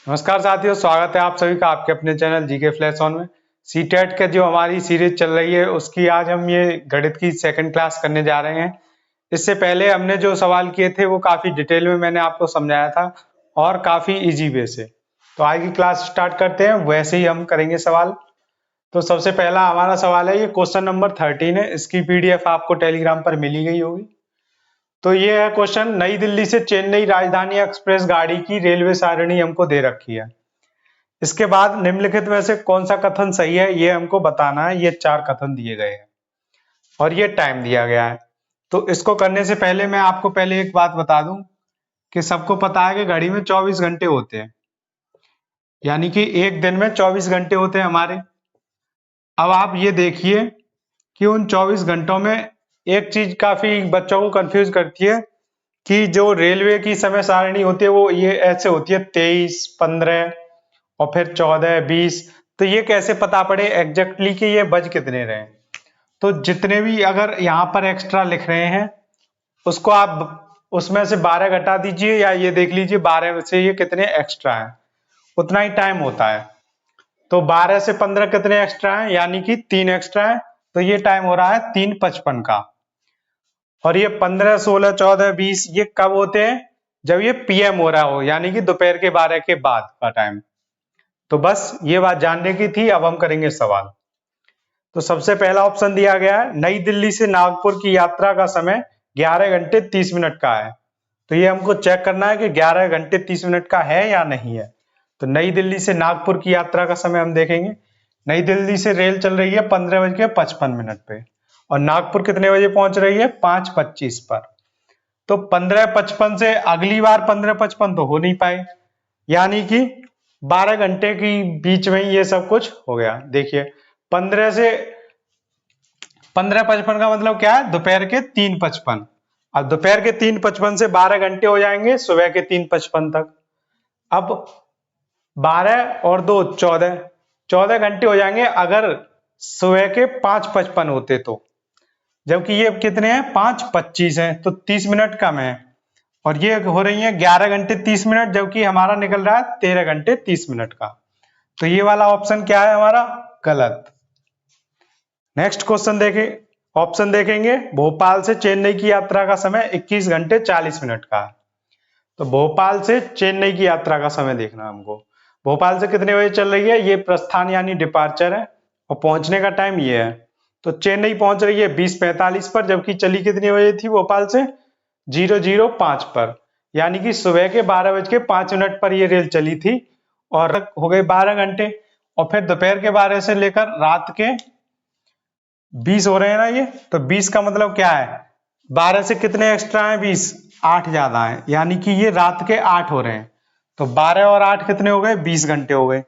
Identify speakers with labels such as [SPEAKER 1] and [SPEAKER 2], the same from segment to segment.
[SPEAKER 1] नमस्कार साथियों, स्वागत है आप सभी का आपके अपने चैनल जीके फ्लैश ऑन में। सीटेट के जो हमारी सीरीज चल रही है उसकी आज हम ये गणित की सेकंड क्लास करने जा रहे हैं। इससे पहले हमने जो सवाल किए थे वो काफी डिटेल में मैंने आपको समझाया था और काफी इजी वे से। तो आज की क्लास स्टार्ट करते हैं, वैसे ही हम करेंगे सवाल। तो सबसे पहला हमारा सवाल है, ये क्वेश्चन नंबर 13 है। इसकी पीडीएफ आपको टेलीग्राम पर मिली गई होगी। तो ये है क्वेश्चन, नई दिल्ली से चेन्नई राजधानी एक्सप्रेस गाड़ी की रेलवे सारणी हमको दे रखी है। इसके बाद निम्नलिखित में से कौन सा कथन सही है ये हमको बताना है। ये 4 कथन दिए गए हैं और ये टाइम दिया गया है। तो इसको करने से पहले मैं आपको पहले एक बात बता दूं कि सबको पता है कि घड़ी में 24 घंटे होते हैं, यानी कि एक दिन में 24 घंटे होते हैं हमारे। अब आप ये देखिए कि उन 24 घंटों में एक चीज काफी बच्चों को कंफ्यूज करती है कि जो रेलवे की समय सारणी होती है वो ये ऐसे होती है 23, 15 और फिर 14, 20। तो ये कैसे पता पड़े एग्जैक्टली कि ये बज कितने रहे। तो जितने भी अगर यहाँ पर एक्स्ट्रा लिख रहे हैं उसको आप उसमें से 12 घटा दीजिए, या ये देख लीजिए 12 से ये कितने एक्स्ट्रा है, उतना ही टाइम होता है। तो 12 से 15 कितने एक्स्ट्रा है, यानी कि 3 एक्स्ट्रा है। तो ये टाइम हो रहा है 3:55 का। और ये 15, 16, 14, 20 ये कब होते हैं, जब ये पीएम हो रहा हो, यानी कि दोपहर के 12 के बाद का टाइम। तो बस ये बात जानने की थी। अब हम करेंगे सवाल। तो सबसे पहला ऑप्शन दिया गया है, नई दिल्ली से नागपुर की यात्रा का समय 11 घंटे 30 मिनट का है। तो ये हमको चेक करना है कि 11 घंटे 30 मिनट का है या नहीं है। तो नई दिल्ली से नागपुर की यात्रा का समय हम देखेंगे। नई दिल्ली से रेल चल रही है 15:55 पे और नागपुर कितने बजे पहुंच रही है, 5:25 पर। तो 15:55 से अगली बार 15:55 तो हो नहीं पाए, यानी कि 12 घंटे की बीच में ये सब कुछ हो गया। देखिए 15 से 15:55 का मतलब क्या है, दोपहर के 3:55। अब दोपहर के 3:55 से 12 घंटे हो जाएंगे सुबह के 3:55 तक। अब 12 और 2 14 घंटे हो जाएंगे अगर सुबह के 5:55 होते तो, जबकि ये कितने हैं, 5:25 है, तो 30 मिनट कम है। और ये हो रही है 11 घंटे 30 मिनट, जबकि हमारा निकल रहा है 13 घंटे 30 मिनट का। तो ये वाला ऑप्शन क्या है हमारा, गलत। नेक्स्ट क्वेश्चन देखें, ऑप्शन देखेंगे, भोपाल से चेन्नई की यात्रा का समय 21 घंटे 40 मिनट का है। तो भोपाल से चेन्नई की यात्रा का समय देखना हमको। भोपाल से कितने बजे चल रही है, ये प्रस्थान यानी डिपार्चर है और पहुंचने का टाइम ये है। तो चेन्नई पहुंच रही है 20:45 पर, जबकि चली कितने बजे थी भोपाल से, 0:05 पर, यानी कि सुबह के 12:05 पर ये रेल चली थी और हो गए 12 घंटे। और फिर दोपहर के 12 से लेकर रात के 20 हो रहे हैं ना ये। तो 20 का मतलब क्या है, 12 से कितने एक्स्ट्रा है, 20, 8 ज्यादा है, यानी कि ये रात के 8 हो रहे हैं। तो 12 और 8 कितने हो गए, 20 घंटे हो गए।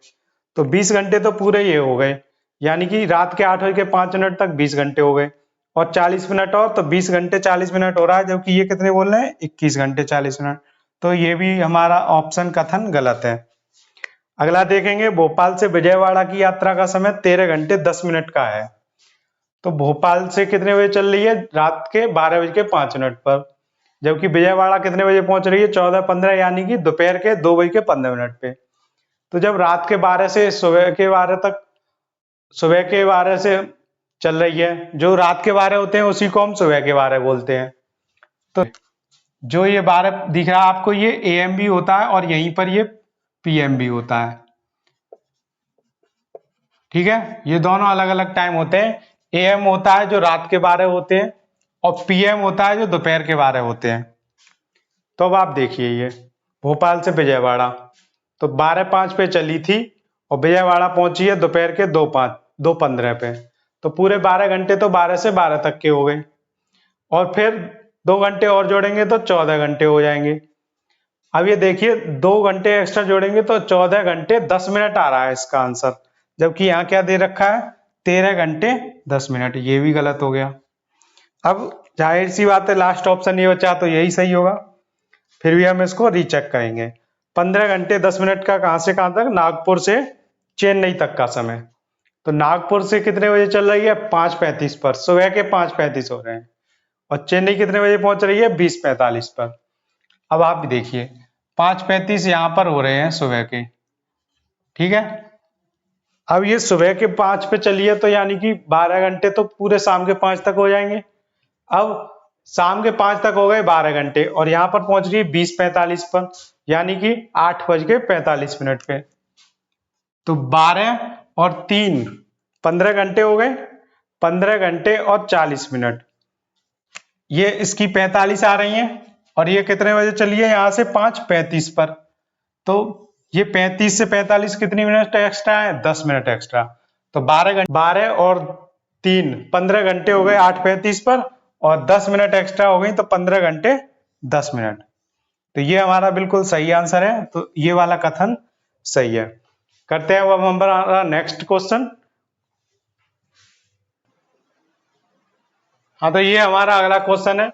[SPEAKER 1] तो 20 घंटे तो पूरे ये हो गए, यानी कि रात के 8 बजे के 5 मिनट तक 20 घंटे हो गए। और 40 मिनट और, तो 20 घंटे 40 मिनट हो रहा है, जबकि ये कितने बोल रहे हैं, 21 घंटे 40 मिनट। तो ये भी हमारा ऑप्शन कथन गलत है। अगला देखेंगे, भोपाल से विजयवाड़ा की यात्रा का समय 13 घंटे 10 मिनट का है। तो भोपाल से कितने बजे चल रही है, रात के 12:05 पर, जबकि विजयवाड़ा कितने बजे पहुंच रही है, 14:15, यानी कि दोपहर के 2:15 पे। तो जब रात के 12 से सुबह के 12 तक, सुबह के 12 से चल रही है, जो रात के 12 होते हैं उसी को हम सुबह के 12 बोलते हैं। तो जो ये 12 दिख रहा है आपको, ये एएम भी होता है और यहीं पर ये पीएम भी होता है। ठीक है, ये दोनों अलग अलग टाइम होते हैं। एएम होता है जो रात के 12 होते हैं और पीएम होता है जो दोपहर के 12 होते हैं। तो अब आप देखिए, ये भोपाल से विजयवाड़ा तो 12:05 पे चली थी और विजयवाड़ा पहुंची है दोपहर के 2:15 पे। तो पूरे 12 घंटे तो 12 से 12 तक के हो गए, और फिर 2 घंटे और जोड़ेंगे तो 14 घंटे हो जाएंगे। अब ये देखिए 2 घंटे एक्स्ट्रा जोड़ेंगे तो 14 घंटे 10 मिनट आ रहा है इसका आंसर, जबकि यहाँ क्या दे रखा है, 13 घंटे 10 मिनट। ये भी गलत हो गया। अब जाहिर सी बात है लास्ट ऑप्शन ये बचा तो यही सही होगा, फिर भी हम इसको रीचेक करेंगे। 15 घंटे 10 मिनट का कहां से कहां तक, नागपुर से चेन्नई तक का समय। तो नागपुर से कितने बजे चल रही है, 5:35 पर, सुबह के 5:35 हो रहे हैं। और चेन्नई कितने बजे पहुंच रही है, 20:45 पर। अब आप देखिए 5:35 यहां पर हो रहे हैं सुबह के, ठीक है। अब ये सुबह के 5 पे चलिए तो यानी कि 12 घंटे तो पूरे शाम के 5 तक हो जाएंगे। अब शाम के 5 तक हो गए 12 घंटे और यहाँ पर पहुंच रही है 20:45 पर, यानी कि 8:45 पे। तो 12 और 3 15 घंटे हो गए, 15 घंटे और 40 मिनट। ये इसकी 45 आ रही है और ये कितने बजे चली है यहाँ से 5:35 पर। तो ये 35 से 45 कितनी मिनट एक्स्ट्रा है, 10 मिनट एक्स्ट्रा। तो 12 और 3 15 घंटे हो गए 8:35 पर और 10 मिनट एक्स्ट्रा हो गई तो 15 घंटे 10 मिनट। तो ये हमारा बिल्कुल सही आंसर है। तो ये वाला कथन सही है। करते हैं अब हमारा नेक्स्ट क्वेश्चन। हाँ, तो ये हमारा अगला क्वेश्चन है।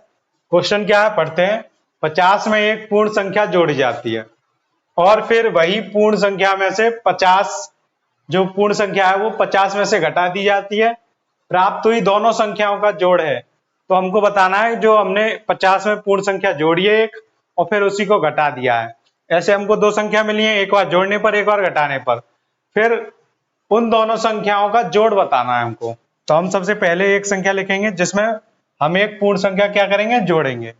[SPEAKER 1] क्वेश्चन क्या है पढ़ते हैं। 50 में एक पूर्ण संख्या जोड़ी जाती है और फिर वही पूर्ण संख्या में से 50 जो पूर्ण संख्या है वो 50 में से घटा दी जाती है। प्राप्त हुई दोनों संख्याओं का जोड़ है। तो हमको बताना है जो हमने 50 में पूर्ण संख्या जोड़ी है एक और फिर उसी को घटा दिया है। ऐसे हमको दो संख्या मिली है, एक बार जोड़ने पर एक बार घटाने पर। फिर उन दोनों संख्याओं का जोड़ बताना है हमको। तो हम सबसे पहले एक संख्या लिखेंगे जिसमें हम एक पूर्ण संख्या क्या करेंगे, जोड़ेंगे।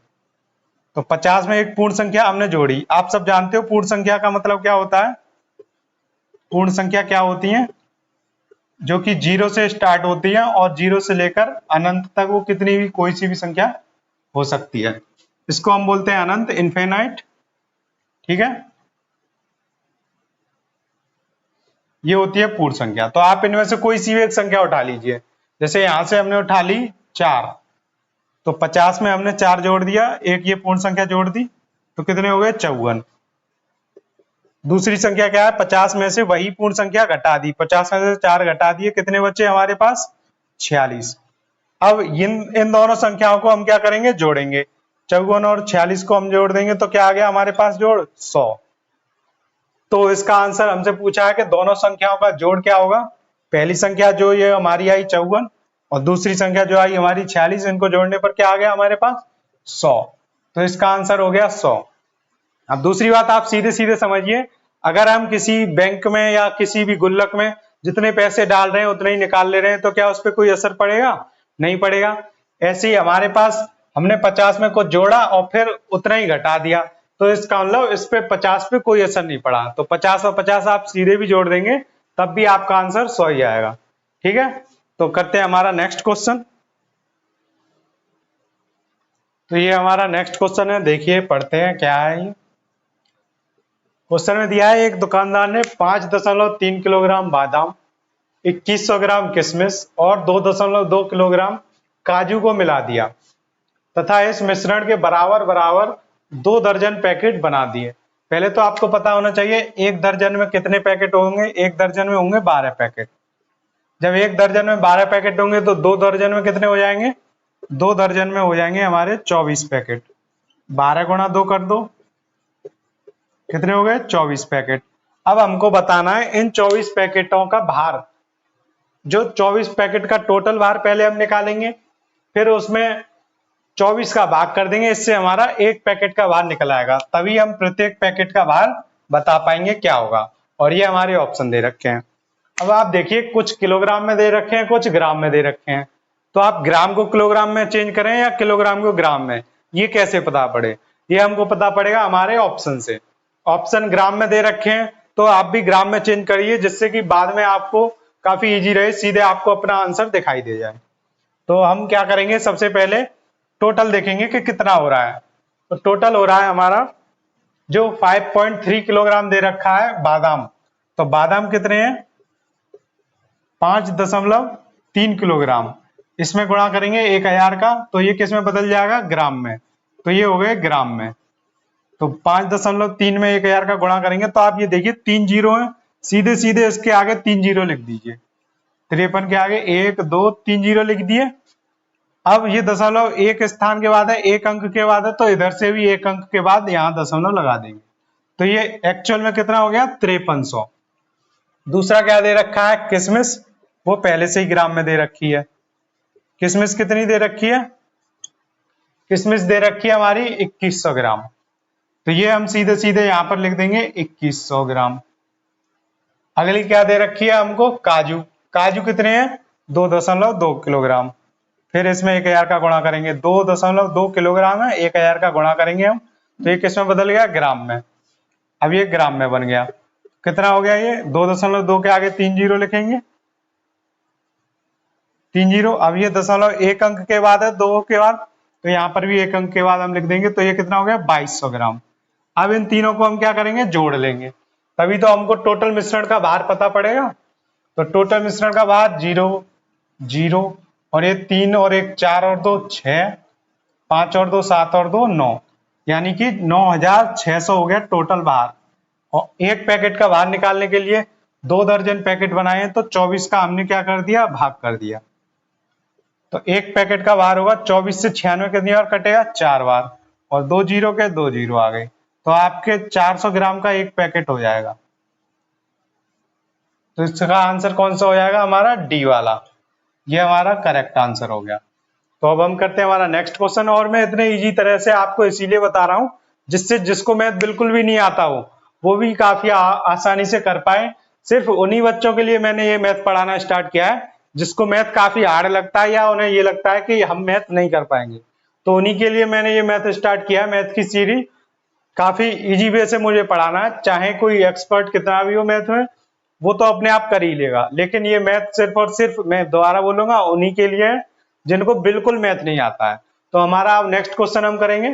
[SPEAKER 1] तो 50 में एक पूर्ण संख्या हमने जोड़ी। आप सब जानते हो पूर्ण संख्या का मतलब क्या होता है। पूर्ण संख्या क्या होती है, जो कि 0 से स्टार्ट होती है और 0 से लेकर अनंत तक वो कितनी भी कोई सी भी संख्या हो सकती है। इसको हम बोलते हैं अनंत, इनफिनाइट। ठीक है, ये होती है पूर्ण संख्या। तो आप इनमें से कोई सी भी एक संख्या उठा लीजिए। जैसे यहां से हमने उठा ली 4, तो 50 में हमने 4 जोड़ दिया, एक ये पूर्ण संख्या जोड़ दी, तो कितने हो गए 54। दूसरी संख्या क्या है, 50 में से वही पूर्ण संख्या घटा दी, 50 में से 4 घटा दिए, कितने बचे हमारे पास 46। अब इन दोनों संख्याओं को हम क्या करेंगे, जोड़ेंगे। 54 और 46 को हम जोड़ देंगे तो क्या आ गया हमारे पास जोड़ 100। तो इसका आंसर हमसे पूछा है कि दोनों संख्याओं का जोड़ क्या होगा। पहली संख्या जो ये हमारी आई 54 और दूसरी संख्या जो आई हमारी 46, इनको जोड़ने पर क्या आ गया हमारे पास 100। तो इसका आंसर हो गया 100। अब दूसरी बात आप सीधे सीधे समझिए, अगर हम किसी बैंक में या किसी भी गुल्लक में जितने पैसे डाल रहे हैं उतने ही निकाल ले रहे हैं तो क्या उस पर कोई असर पड़ेगा, नहीं पड़ेगा। ऐसे ही हमारे पास हमने 50 में कुछ जोड़ा और फिर उतना ही घटा दिया, तो इसका मतलब इस पे 50 पे कोई असर नहीं पड़ा। तो 50 और 50 आप सीधे भी जोड़ देंगे तब भी आपका आंसर 100 ही आएगा। ठीक है, तो करते हैं हमारा नेक्स्ट क्वेश्चन। तो ये हमारा नेक्स्ट क्वेश्चन है, देखिए पढ़ते हैं क्या है ये। क्वेश्चन में दिया है एक दुकानदार ने 5.3 किलोग्राम बादाम, 2100 ग्राम किशमिश और 2.2 किलोग्राम काजू को मिला दिया तथा इस मिश्रण के बराबर बराबर 2 दर्जन पैकेट बना दिए। पहले तो आपको पता होना चाहिए एक दर्जन में कितने पैकेट होंगे, एक दर्जन में होंगे 12 पैकेट। जब एक दर्जन में 12 पैकेट होंगे तो 2 दर्जन में कितने हो जाएंगे, 2 दर्जन में हो जाएंगे हमारे 24 पैकेट। 12 गुणा 2 कर दो, कितने हो गए 24 पैकेट। अब हमको बताना है इन 24 पैकेटों का भार। जो 24 पैकेट का टोटल भार पहले हम निकालेंगे, फिर उसमें 24 का भाग कर देंगे, इससे हमारा एक पैकेट का भार निकल आएगा। तभी हम प्रत्येक पैकेट का भार बता पाएंगे क्या होगा। और ये हमारे ऑप्शन दे रखे हैं। अब आप देखिए कुछ किलोग्राम में दे रखे हैं, कुछ ग्राम में दे रखे हैं। तो आप ग्राम को किलोग्राम में चेंज करें या किलोग्राम को ग्राम में, ये कैसे पता पड़े, ये हमको पता पड़ेगा हमारे ऑप्शन से। ऑप्शन ग्राम में दे रखे हैं तो आप भी ग्राम में चेंज करिए, जिससे कि बाद में आपको काफी इजी रहे, सीधे आपको अपना आंसर दिखाई दे जाए। तो हम क्या करेंगे, सबसे पहले टोटल देखेंगे कि कितना हो रहा है। तो टोटल हो रहा है हमारा जो 5.3 किलोग्राम दे रखा है बादाम, तो बादाम कितने हैं 5.3 किलोग्राम। इसमें गुणा करेंगे 1000 का, तो ये किस में बदल जाएगा, ग्राम में। तो ये हो गए ग्राम में। तो 5.3 में 1000 का गुणा करेंगे तो आप ये देखिए 3 जीरो है, सीधे सीधे इसके आगे 3 जीरो लिख दीजिए। 53 के आगे 1 2 3 जीरो लिख दिए। अब ये दशमलव एक स्थान के बाद है, एक अंक के बाद है, तो इधर से भी एक अंक के बाद यहां दशमलव लगा देंगे। तो ये एक्चुअल में कितना हो गया 5300। दूसरा क्या दे रखा है, किशमिश, वो पहले से ही ग्राम में दे रखी है। किशमिश कितनी दे रखी है, किशमिश दे रखी है हमारी 2100 ग्राम। तो ये हम सीधे सीधे यहां पर लिख देंगे 2100 ग्राम। अगली क्या दे रखी है हमको, काजू। काजू कितने हैं, 2.2 किलोग्राम। फिर इसमें 1000 का गुणा करेंगे, 2.2 किलोग्राम है, 1000 का गुणा करेंगे हम, तो ये किसमें बदल गया, ग्राम में। अब ये ग्राम में बन गया। कितना हो गया ये, 2.2 के आगे 3 जीरो लिखेंगे, 3 जीरो। अब ये 1 अंक के बाद है, 2 के बाद, तो यहाँ पर भी 1 अंक के बाद हम लिख देंगे, तो ये कितना हो गया, 2200 ग्राम। अब इन तीनों को हम क्या करेंगे, जोड़ लेंगे, तभी तो हमको टोटल मिश्रण का भार पता पड़ेगा। तो टोटल मिश्रण का भार 0 0, और ये 3 और 1 4 और 2 6, 5 और 2 7 और 2 9, यानी कि 9600 हो गया टोटल भार। और एक पैकेट का भार निकालने के लिए 2 दर्जन पैकेट बनाए हैं, तो 24 का हमने क्या कर दिया, भाग कर दिया। तो एक पैकेट का भार होगा 24 से 96 कितनी बार कटेगा, 4 बार, और 2 जीरो के 2 जीरो आ गए, तो आपके 400 ग्राम का एक पैकेट हो जाएगा। तो इसका आंसर कौन सा हो जाएगा, हमारा डी वाला, ये हमारा करेक्ट आंसर हो गया। तो अब हम करते हैं हमारा नेक्स्ट क्वेश्चन, और मैं इतने इजी तरह से आपको इसीलिए बता रहा हूं जिससे जिसको मैथ बिल्कुल भी नहीं आता हो वो भी काफी आसानी से कर पाए। सिर्फ उन्हीं बच्चों के लिए मैंने ये मैथ पढ़ाना स्टार्ट किया है जिसको मैथ काफी हार्ड लगता है या उन्हें ये लगता है कि हम मैथ नहीं कर पाएंगे, तो उन्हीं के लिए मैंने ये मैथ स्टार्ट किया है। मैथ की सीरीज काफी इजी वे से मुझे पढ़ाना है, चाहे कोई एक्सपर्ट कितना भी हो मैथ में वो तो अपने आप कर ही लेगा, लेकिन ये मैथ सिर्फ और सिर्फ, मैं दोबारा बोलूंगा, उन्हीं के लिए है जिनको बिल्कुल मैथ नहीं आता है। तो हमारा अब नेक्स्ट क्वेश्चन हम करेंगे।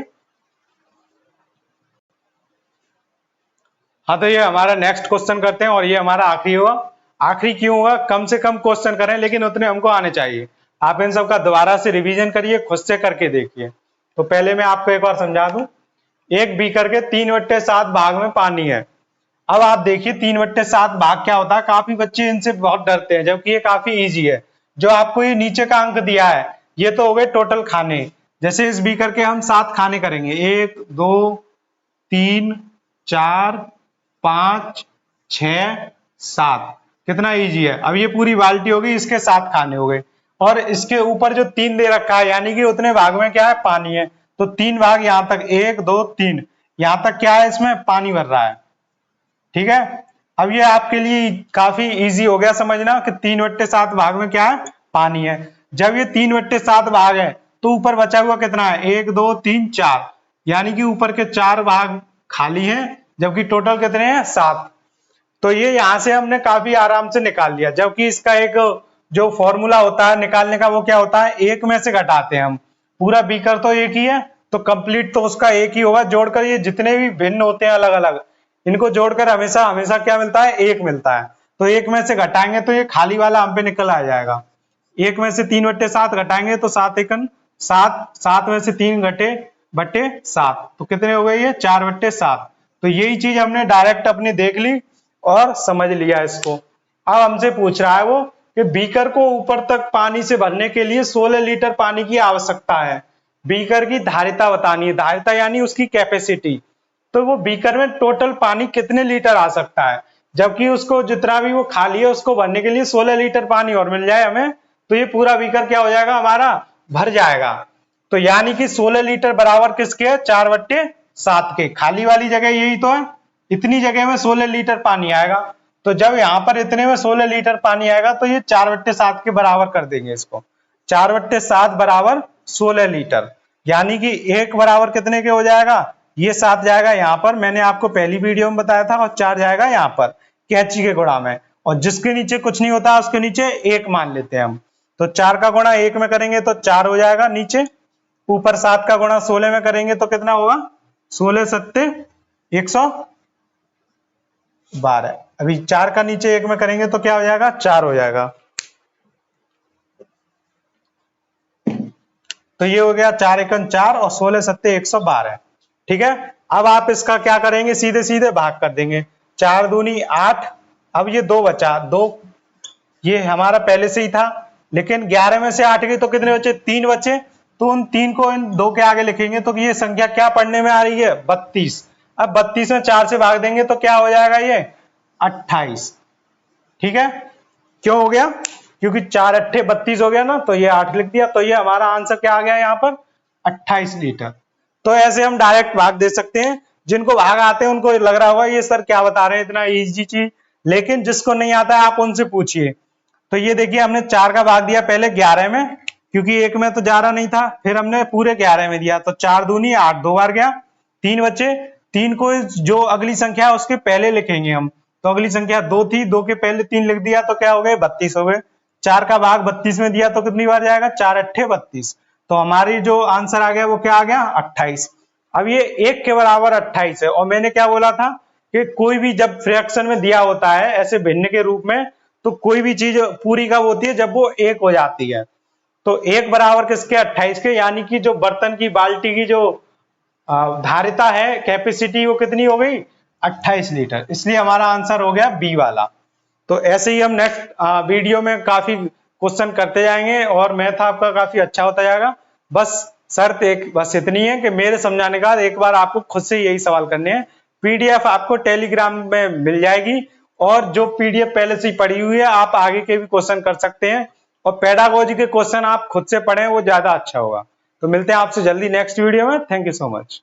[SPEAKER 1] हाँ, तो ये हमारा नेक्स्ट क्वेश्चन करते हैं और ये हमारा आखिरी होगा। आखिरी क्यों होगा, कम से कम क्वेश्चन करें लेकिन उतने हमको आने चाहिए। आप इन सबका दोबारा से रिवीजन करिए, खुद से करके देखिए। तो पहले मैं आपको एक बार समझा दूं, एक बीकर के 3/7 भाग में पानी है। अब आप देखिए 3/7 भाग क्या होता है, काफी बच्चे इनसे बहुत डरते हैं जबकि ये काफी इजी है। जो आपको ये नीचे का अंक दिया है ये तो हो गए टोटल खाने, जैसे इस बीकर के हम 7 खाने करेंगे, 1 2 3 4 5 6 7, कितना इजी है। अब ये पूरी बाल्टी होगी, इसके 7 खाने हो गए, और इसके ऊपर जो 3 दे रखा है यानी कि उतने भाग में क्या है, पानी है। तो 3 भाग यहां तक, 1 2 3, यहां तक क्या है, इसमें पानी भर रहा है। ठीक है, अब ये आपके लिए काफी इजी हो गया समझना कि 3/7 भाग में क्या है, पानी है। जब ये 3/7 भाग है तो ऊपर बचा हुआ कितना है, 1 2 3 4, यानी कि ऊपर के 4 भाग खाली हैं, जबकि टोटल कितने हैं, 7। तो ये यहां से हमने काफी आराम से निकाल लिया, जबकि इसका एक जो फॉर्मूला होता है निकालने का वो क्या होता है, एक में से घटाते हैं हम। पूरा बीकर तो एक ही है तो कंप्लीट तो उसका एक ही होगा, जोड़कर ये जितने भी भिन्न होते हैं अलग अलग, इनको जोड़कर हमेशा हमेशा क्या मिलता है, एक मिलता है। तो एक में से घटाएंगे तो ये खाली वाला हम पे निकल आ जाएगा। एक में से 3/7 घटाएंगे तो 7 एकन 7, 7 में से 3 घटे बटे 7, तो कितने हो गए, ये 4/7। तो यही चीज हमने डायरेक्ट अपनी देख ली और समझ लिया इसको। अब हमसे पूछ रहा है वो कि बीकर को ऊपर तक पानी से भरने के लिए 16 लीटर पानी की आवश्यकता है। बीकर की धारिता बतानी है, धारिता यानी उसकी कैपेसिटी। तो वो बीकर में टोटल पानी कितने लीटर आ सकता है, जबकि उसको जितना भी वो खाली है उसको भरने के लिए 16 लीटर पानी और मिल जाए हमें, तो ये पूरा बीकर क्या हो जाएगा, हमारा भर जाएगा। तो यानी कि 16 लीटर बराबर किसके है, 4/7 के। खाली वाली जगह यही तो है, इतनी जगह में 16 लीटर पानी आएगा। तो जब यहां पर इतने में 16 लीटर पानी आएगा तो ये 4/7 के बराबर कर देंगे इसको। 4/7 बराबर 16 लीटर, यानी कि एक बराबर कितने के हो जाएगा, ये 7 जाएगा यहाँ पर, मैंने आपको पहली वीडियो में बताया था, और 4 जाएगा यहाँ पर कैंची के गुणा में, और जिसके नीचे कुछ नहीं होता उसके नीचे 1 मान लेते हैं हम। तो 4 का गुणा 1 में करेंगे तो 4 हो जाएगा नीचे, ऊपर 7 का गुणा 16 में करेंगे तो कितना होगा, 16 सत्ते 112। अभी 4 का नीचे 1 में करेंगे तो क्या हो जाएगा, 4 हो जाएगा। तो ये हो गया 4 एकन 4 और 16 सत्ते 112। ठीक है, अब आप इसका क्या करेंगे, सीधे सीधे भाग कर देंगे, 4 दूनी 8। अब ये 2 बचा, 2 ये हमारा पहले से ही था, लेकिन 11 में से 8 गई तो कितने बचे, 3 बचे। तो उन 3 को इन 2 के आगे लिखेंगे तो ये संख्या क्या पढ़ने में आ रही है, 32। अब 32 में 4 से भाग देंगे तो क्या हो जाएगा, ये 28। ठीक है, क्यों हो गया, क्योंकि 4 अट्ठे 32 हो गया ना, तो ये 8 लिख दिया। तो ये हमारा आंसर क्या आ गया यहाँ पर, 28 लीटर। तो ऐसे हम डायरेक्ट भाग दे सकते हैं, जिनको भाग आते हैं उनको लग रहा होगा ये सर क्या बता रहे हैं, इतना इजी चीज लेकिन जिसको नहीं आता है आप उनसे पूछिए। तो ये देखिए हमने 4 का भाग दिया पहले 11 में, क्योंकि एक में तो 11 नहीं था, फिर हमने पूरे 11 में दिया, तो 4 दूनी 8, 2 बार गया, 3 बचे। 3 को जो अगली संख्या है उसके पहले लिखेंगे हम, तो अगली संख्या 2 थी, 2 के पहले 3 लिख दिया तो क्या हो गए 32 हो गए। 4 का भाग 32 में दिया तो कितनी बार जाएगा, 4 अट्ठे 32, तो हमारी जो आंसर आ गया वो क्या आ गया 28। अब ये 1 के बराबर 28 है, और मैंने क्या बोला था कि कोई भी जब फ्रैक्शन में दिया होता है ऐसे भिन्न के रूप में, तो कोई भी चीज पूरी कब होती है, जब वो 1 हो जाती है। तो 1 बराबर किसके 28 के, यानी कि जो बर्तन की बाल्टी की जो धारिता है, कैपेसिटी, वो कितनी हो गई 28 लीटर, इसलिए हमारा आंसर हो गया बी वाला। तो ऐसे ही हम नेक्स्ट वीडियो में काफी क्वेश्चन करते जाएंगे और मैथ आपका काफी अच्छा होता जाएगा। बस शर्त एक बस इतनी है कि मेरे समझाने के बाद एक बार आपको खुद से यही सवाल करने हैं। पीडीएफ आपको टेलीग्राम में मिल जाएगी, और जो पीडीएफ पहले से ही पड़ी हुई है आप आगे के भी क्वेश्चन कर सकते हैं, और पेडागोजी के क्वेश्चन आप खुद से पढ़ें, वो ज्यादा अच्छा होगा। तो मिलते हैं आपसे जल्दी नेक्स्ट वीडियो में। Thank you so much.